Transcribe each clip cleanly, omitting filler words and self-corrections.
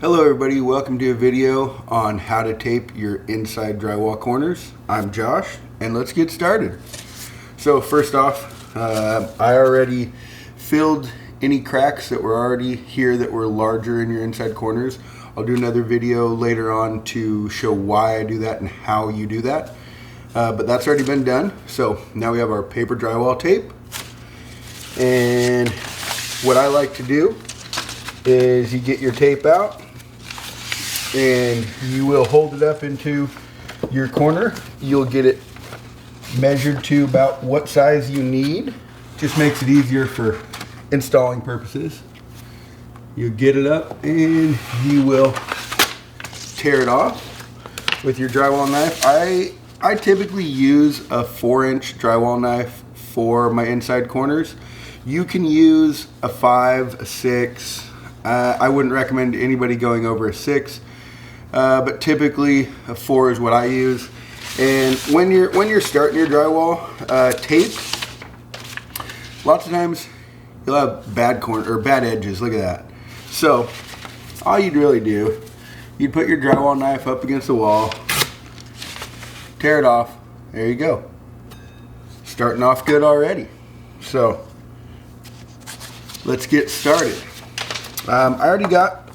Hello everybody, welcome to a video on how to tape your inside drywall corners. I'm Josh and let's get started. So first off, I already filled any cracks that were already here that were larger in your inside corners. I'll do another video later on to show why I do that and how you do that. But that's already been done. So now we have our paper drywall tape. And what I like to do is you get your tape out and you will hold it up into your corner. You'll get it measured to about what size you need. Just makes it easier for installing purposes. You get it up and you will tear it off with your drywall knife. I typically use a 4-inch drywall knife for my inside corners. You can use a 5, a 6. I wouldn't recommend anybody going over a 6. But typically a 4 is what I use. And when you're starting your drywall tape, lots of times you'll have bad edges. Look at that. So all you'd really do, you'd put your drywall knife up against the wall, tear it off. There you go. Starting off good already. So let's get started. I already got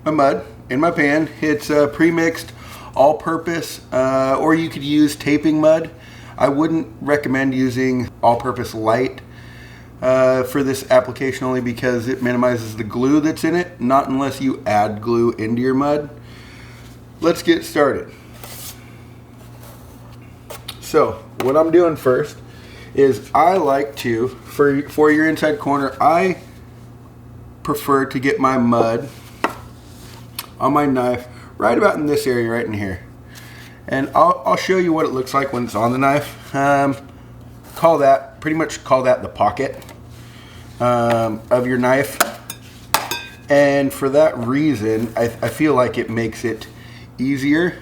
my mud in my pan. It's pre-mixed all-purpose, or you could use taping mud. I wouldn't recommend using all-purpose light for this application, only because it minimizes the glue that's in it, not unless you add glue into your mud. Let's get started. So what I'm doing first is I like to, for your inside corner, I prefer to get my mud on my knife right about in this area right in here, and I'll show you what it looks like when it's on the knife. Pretty much call that the pocket of your knife, and for that reason I feel like it makes it easier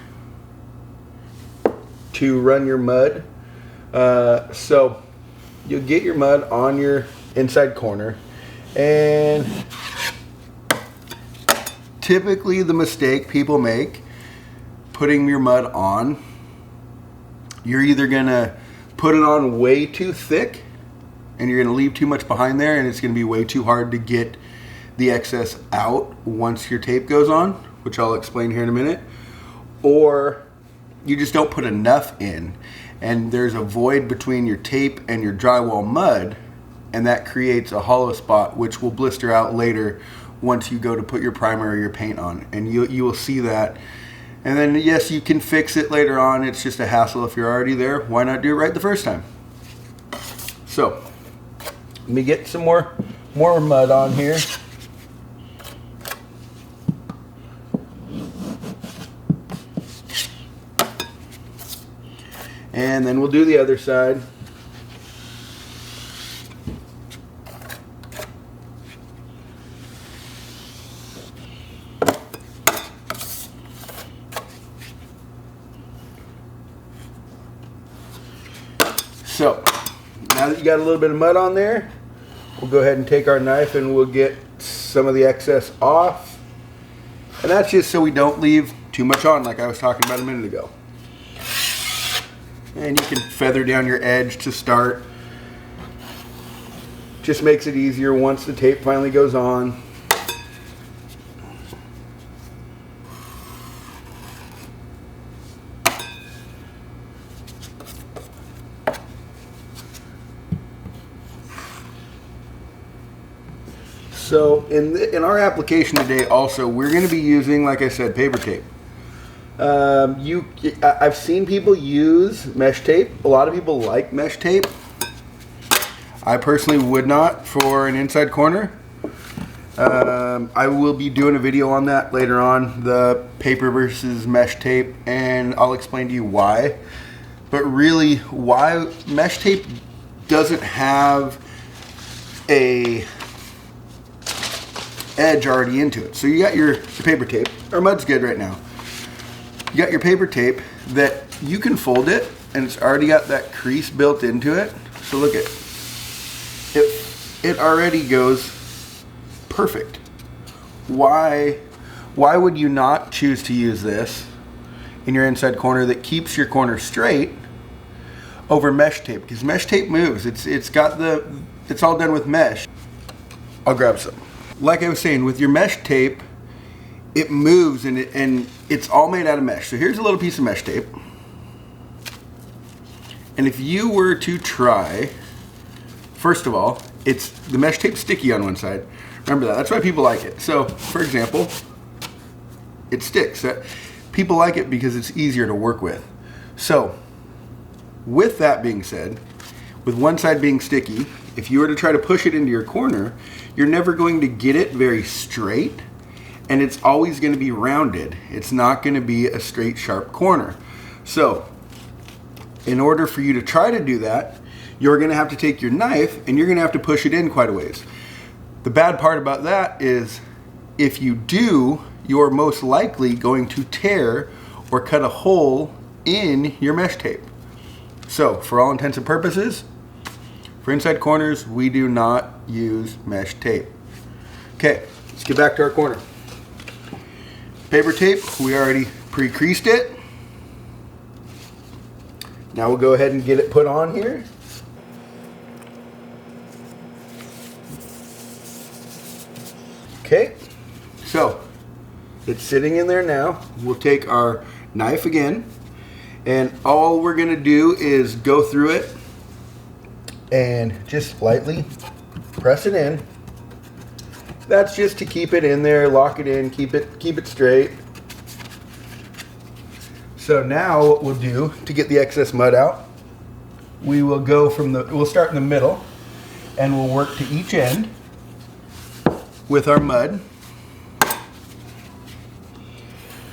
to run your mud. So you'll get your mud on your inside corner, and typically the mistake people make putting your mud on, you're either gonna put it on way too thick and you're gonna leave too much behind there, and it's gonna be way too hard to get the excess out once your tape goes on, which I'll explain here in a minute. Or you just don't put enough in and there's a void between your tape and your drywall mud, and that creates a hollow spot which will blister out later once you go to put your primer or your paint on, and you will see that. And then yes, you can fix it later on. It's just a hassle if you're already there. Why not do it right the first time? So let me get some more mud on here. And then we'll do the other side. So now that you got a little bit of mud on there, we'll go ahead and take our knife and we'll get some of the excess off. And that's just so we don't leave too much on, like I was talking about a minute ago. And you can feather down your edge to start. Just makes it easier once the tape finally goes on. So in our application today also, we're going to be using, like I said, paper tape. I've seen people use mesh tape. A lot of people like mesh tape. I personally would not for an inside corner. I will be doing a video on that later on, the paper versus mesh tape, and I'll explain to you why. But really, why mesh tape doesn't have a edge already into it. So you got your paper tape. Our mud's good right now. You got your paper tape that you can fold it, and it's already got that crease built into it. So look at it already goes perfect. why would you not choose to use this in your inside corner that keeps your corner straight over mesh tape? Because mesh tape moves. It's all done with mesh. I'll grab some. Like I was saying, with your mesh tape, it moves and it's all made out of mesh. So here's a little piece of mesh tape. And if you were to try, first of all, the mesh tape's sticky on one side. Remember that. That's why people like it. So, for example, it sticks. People like it because it's easier to work with. So, with that being said, with one side being sticky, if you were to try to push it into your corner, you're never going to get it very straight, and it's always going to be rounded. It's not going to be a straight, sharp corner. So, in order for you to try to do that, you're going to have to take your knife and you're going to have to push it in quite a ways. The bad part about that is if you do, you're most likely going to tear or cut a hole in your mesh tape. So, for all intents and purposes, for inside corners, we do not use mesh tape. Okay, let's get back to our corner. Paper tape, we already pre-creased it. Now we'll go ahead and get it put on here. Okay, so it's sitting in there now. We'll take our knife again, and all we're gonna do is go through it and just lightly press it in. That's just to keep it in there, lock it in, keep it straight. So now what we'll do to get the excess mud out, we will go we'll start in the middle and we'll work to each end with our mud.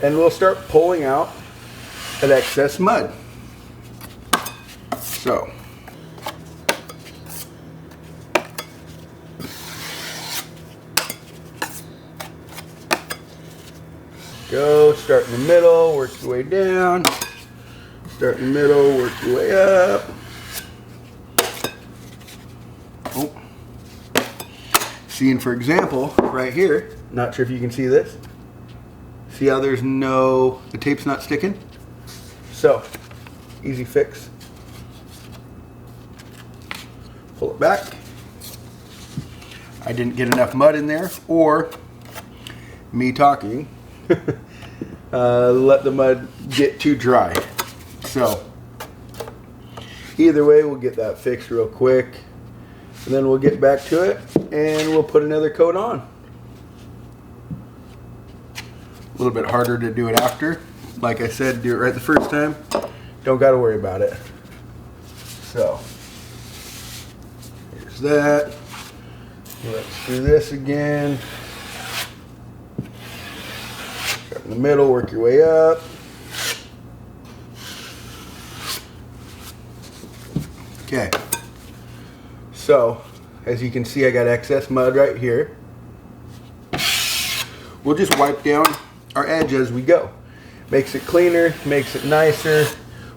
And we'll start pulling out that excess mud. So, go, start in the middle, work your way down. Start in the middle, work your way up. Oh. Seeing, for example, right here, not sure if you can see this. See how the tape's not sticking? So, easy fix. Pull it back. I didn't get enough mud in there, or me talking. Let the mud get too dry. So either way, we'll get that fixed real quick, and then we'll get back to it and we'll put another coat on. A little bit harder to do it after. Like I said, do it right the first time. Don't got to worry about it. So here's that. Let's do this again. Start in the middle, work your way up. Okay. So, as you can see, I got excess mud right here. We'll just wipe down our edge as we go. Makes it cleaner, makes it nicer,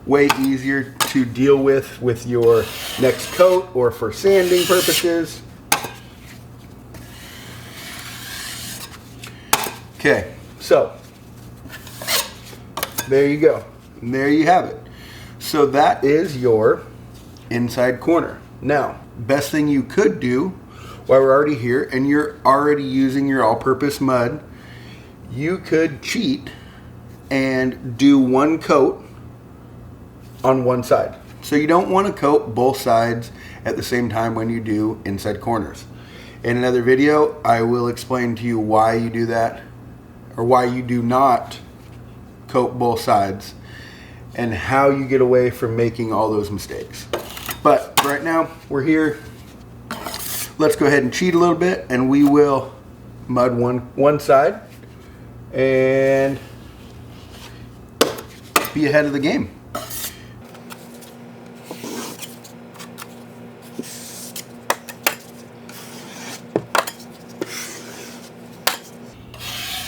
way easier to deal with your next coat or for sanding purposes. Okay, so there you go. And there you have it. So that is your inside corner. Now, best thing you could do while we're already here and you're already using your all-purpose mud, you could cheat and do one coat on one side. So you don't want to coat both sides at the same time when you do inside corners. In another video, I will explain to you why you do that, or why you do not coat both sides, and how you get away from making all those mistakes. But right now, we're here. Let's go ahead and cheat a little bit, and we will mud one side and be ahead of the game.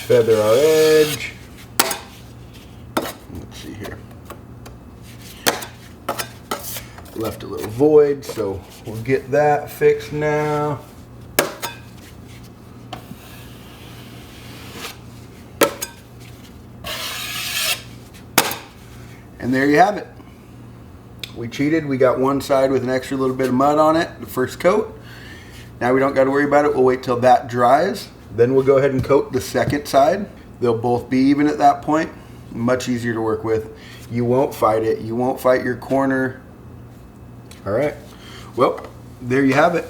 Feather our edge. Let's see here. Left a little void, so we'll get that fixed now. And there you have it. We cheated. We got one side with an extra little bit of mud on it, the first coat. Now we don't got to worry about it. We'll wait till that dries. Then we'll go ahead and coat the second side. They'll both be even at that point. Much easier to work with. You won't fight it. You won't fight your corner. All right. Well, there you have it.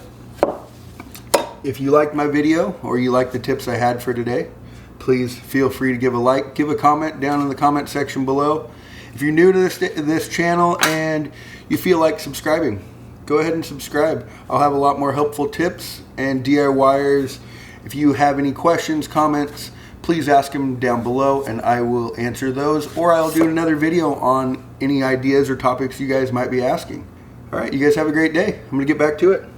If you liked my video or you like the tips I had for today, please feel free to give a like, give a comment down in the comment section below. If you're new to this channel and you feel like subscribing, go ahead and subscribe. I'll have a lot more helpful tips and DIYers. If you have any questions, comments, please ask them down below and I will answer those, or I'll do another video on any ideas or topics you guys might be asking. All right, you guys have a great day. I'm gonna get back to it.